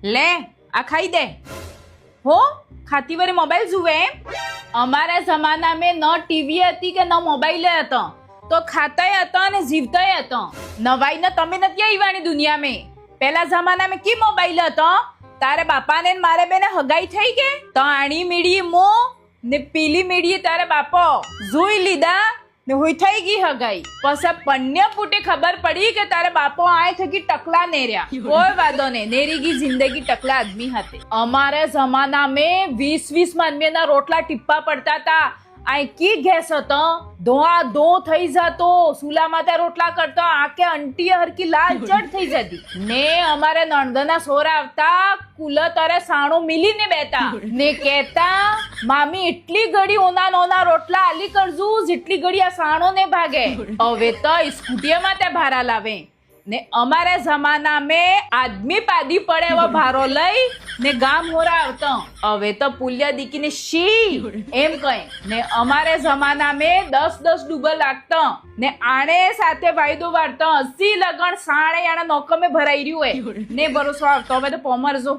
લે આ ખાઈ દે હો ખાતી વારે મોબાઈલ જુએ એમ અમારા જમાનામાં ન ટીવી હતી કે ન મોબાઈલ હતો તો ખાતાય હતા અને જીવતાય હતો નવાઈને તમે નથી આવ્યાની દુનિયામાં પહેલા જમાનામાં કી મોબાઈલ હતો તારે બાપાને ને મારે બેને હગાઈ થઈ કે તો આણી મીડી મો ને પીલી મીડી તારે બાપો જોઈ લીધા ને હોય થઈ ગઈ હગાઈ પછી પન્ન્ય ફૂટે ખબર પડી કે તારે બાપો આય થકી ટકલા નેર્યા કોઈ વાદો ને નેરી ગઈ જિંદગી ટકલા આદમી હતી અમારે જમાનામાં 20-20 માનવીના રોટલા ટીપ્પા પડતા હતા આ કી ગેસ હતો ધોઆ ધો થઈ જતો સુલામાં ત્યાં રોટલા કરતો આકે અંટી હરકી લાલ ચડ થઈ જતી ને અમારે નણંદના સોરા આવતા કુલ તારે સાણો મિલીને બેતા ને કહેતા મામી એટલી ઘડી ઓના રોટલા આલી કરજુ જેટલી ઘડી આ સાણો ને ભાગે હવે તો સ્કૂટીમાં તે ભારા લાવે ને અમારા જમાનામાં આદમી પાદી પડે એવો ભારો લઈ ને ગામ હોરા આવતો હવે તો પુલ્યા દીકીને શી એમ કહે ને અમારે જમાનામાં 10-10 ડૂબલ લાગતો ને આણે સાથે વાયદો વાળતો 80 લગણ સાણે આણે નોકમે ભરાઈ રહ્યું હોય ને ભરોસો આવતો હવે તો પોમરજો